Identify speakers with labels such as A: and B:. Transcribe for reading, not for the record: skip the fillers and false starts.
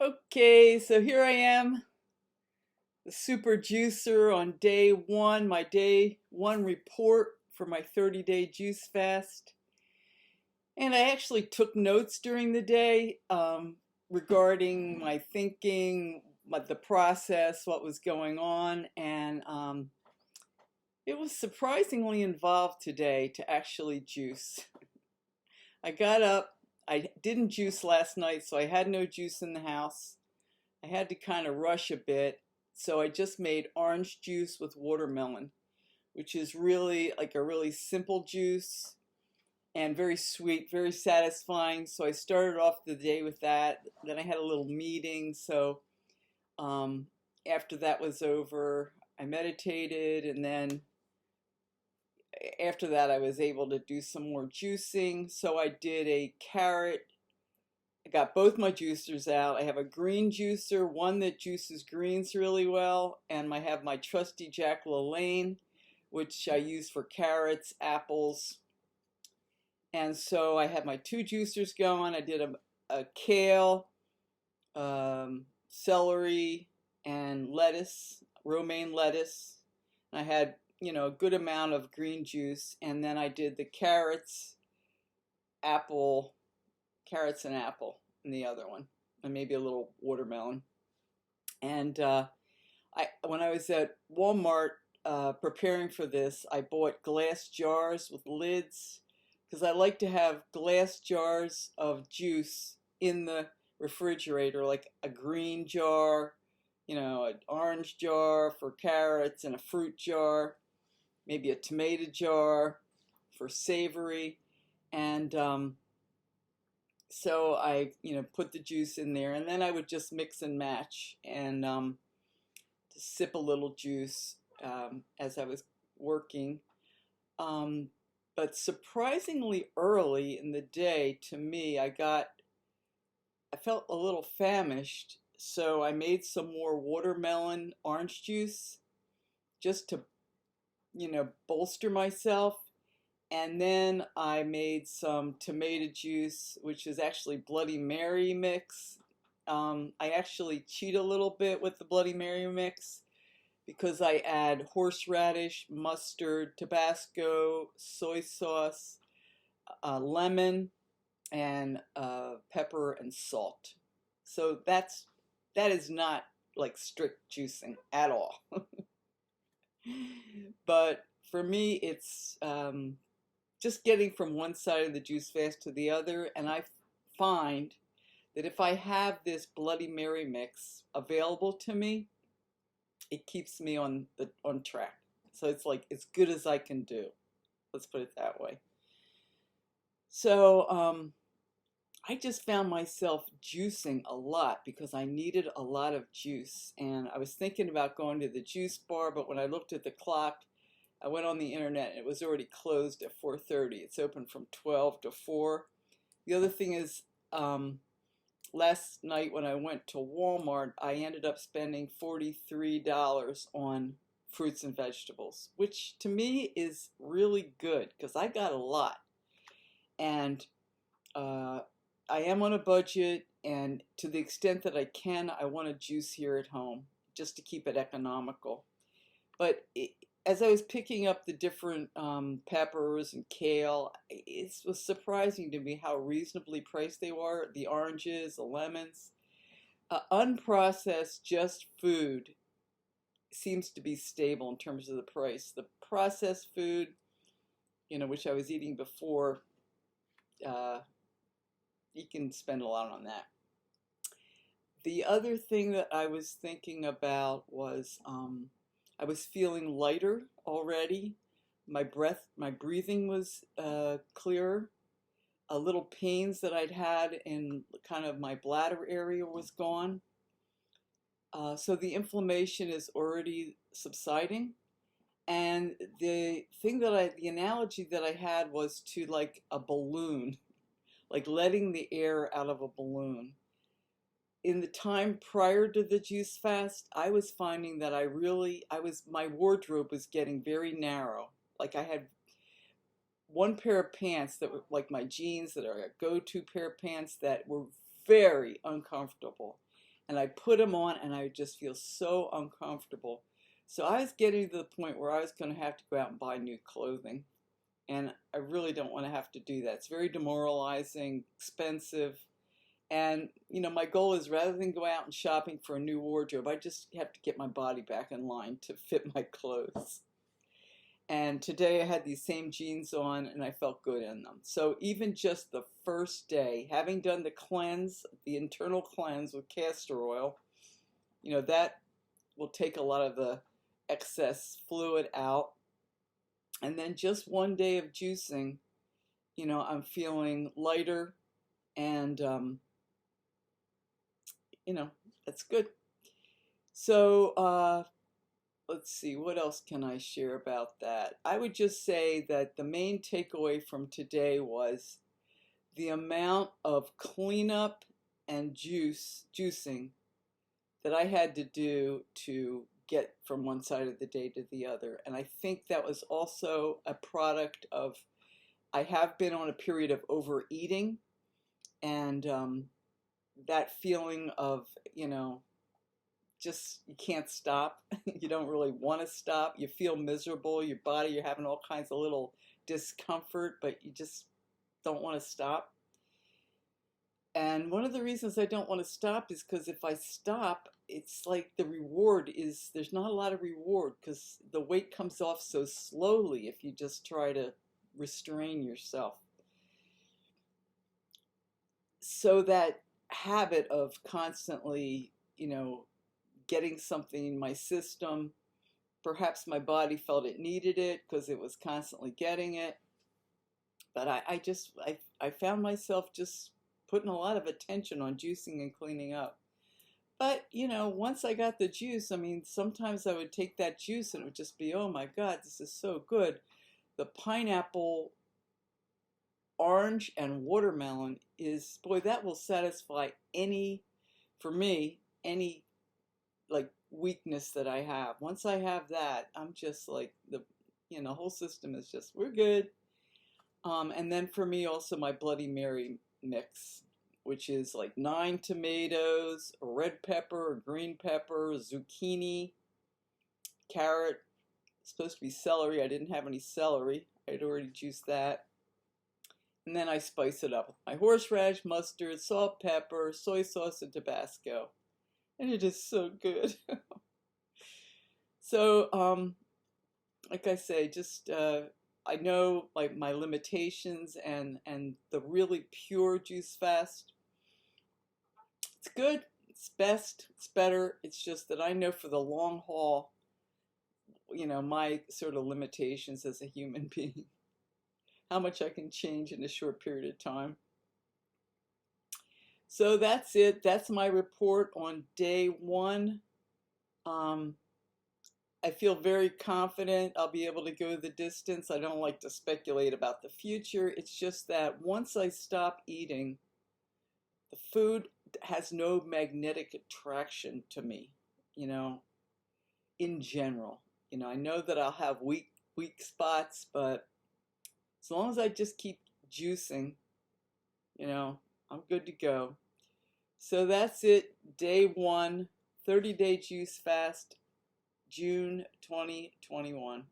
A: Okay, so here I am, the super juicer on day one, my day one report for my 30-day juice fast. And I actually took notes during the day regarding my thinking, the process, what was going on. And it was surprisingly involved today to actually juice. I got up, I didn't juice last night, so I had no juice in the house. I had to kind of rush a bit, so I just made orange juice with watermelon, which is really like a really simple juice and very sweet, very satisfying. So I started off the day with that. Then I had a little meeting, so um, after that was over, I meditated, and then after that I was able to do some more juicing. So I did a carrot. I got both my juicers out. I have a green juicer, one that juices greens really well, and I have my trusty Jack LaLanne, which I use for carrots, apples. And so I had my two juicers going. I did a kale, celery, and lettuce, romaine lettuce. And I had, a good amount of green juice. And then I did the apple, carrots and apple in the other one, and maybe a little watermelon. And when I was at Walmart preparing for this, I bought glass jars with lids because I like to have glass jars of juice in the refrigerator, like a green jar, an orange jar for carrots, and a fruit jar, maybe a tomato jar for savory. And so I, put the juice in there, and then I would just mix and match and to sip a little juice as I was working. Um, but surprisingly early in the day, to me, I felt a little famished, so I made some more watermelon orange juice just to, bolster myself. And then I made some tomato juice, which is actually Bloody Mary mix. I actually cheat a little bit with the Bloody Mary mix because I add horseradish, mustard, Tabasco, soy sauce, lemon, and pepper and salt. So that is not like strict juicing at all. But for me, it's just getting from one side of the juice fast to the other, and I find that if I have this Bloody Mary mix available to me, it keeps me on track. So it's like as good as I can do. Let's put it that way. So I just found myself juicing a lot because I needed a lot of juice, and I was thinking about going to the juice bar, but when I looked at the clock, I went on the internet and it was already closed at 4:30. It's open from 12 to 4. The other thing is, last night when I went to Walmart, I ended up spending $43 on fruits and vegetables, which to me is really good because I got a lot. And I am on a budget, and to the extent that I can, I want to juice here at home just to keep it economical. But as I was picking up the different peppers and kale, it was surprising to me how reasonably priced they were. The oranges, the lemons. Unprocessed, just food seems to be stable in terms of the price. The processed food, which I was eating before, uh, you can spend a lot on that. The other thing that I was thinking about was I was feeling lighter already. My breathing was clearer. A little pains that I'd had in kind of my bladder area was gone. So the inflammation is already subsiding. And the analogy that I had was to like a balloon, like letting the air out of a balloon. In the time prior to the juice fast, I was finding that my wardrobe was getting very narrow. Like I had one pair of pants that were like my jeans that are a go-to pair of pants that were very uncomfortable. and I put them on and I just feel so uncomfortable. So I was getting to the point where I was going to have to go out and buy new clothing. And I really don't want to have to do that. It's very demoralizing, expensive. And, my goal is rather than go out and shopping for a new wardrobe, I just have to get my body back in line to fit my clothes. And today I had these same jeans on and I felt good in them. So even just the first day, having done the cleanse, the internal cleanse with castor oil, that will take a lot of the excess fluid out. And then just one day of juicing, I'm feeling lighter and, that's good. So, let's see, what else can I share about that? I would just say that the main takeaway from today was the amount of cleanup and juicing that I had to do to get from one side of the day to the other. And I think that was also a product of, I have been on a period of overeating, and that feeling of, just you can't stop. You don't really want to stop. You feel miserable. Your body, you're having all kinds of little discomfort, but you just don't want to stop. And one of the reasons I don't want to stop is because if I stop, it's like there's not a lot of reward because the weight comes off so slowly if you just try to restrain yourself. So that habit of constantly, getting something in my system, perhaps my body felt it needed it because it was constantly getting it. But I found myself just putting a lot of attention on juicing and cleaning up. But, once I got the juice, sometimes I would take that juice and it would just be, oh my God, this is so good. The pineapple, orange, and watermelon boy, that will satisfy for me, any like weakness that I have. Once I have that, I'm just like the whole system is just, we're good. And then for me also my Bloody Mary mix, which is like 9 tomatoes, a red pepper, a green pepper, zucchini, carrot, supposed to be celery. I didn't have any celery. I'd already juiced that. And then I spice it up with my horseradish, mustard, salt, pepper, soy sauce, and Tabasco. And it is so good. So, like I say, just I know like my limitations and the really pure juice fast. It's good. It's best. It's better. It's just that I know for the long haul, my sort of limitations as a human being, how much I can change in a short period of time. So that's it. That's my report on day 1. I feel very confident I'll be able to go the distance. I don't like to speculate about the future. It's just that once I stop eating, the food has no magnetic attraction to me, in general. I know that I'll have weak spots, but as long as I just keep juicing, I'm good to go. So that's it. Day 1, 30-day juice fast, June 2021.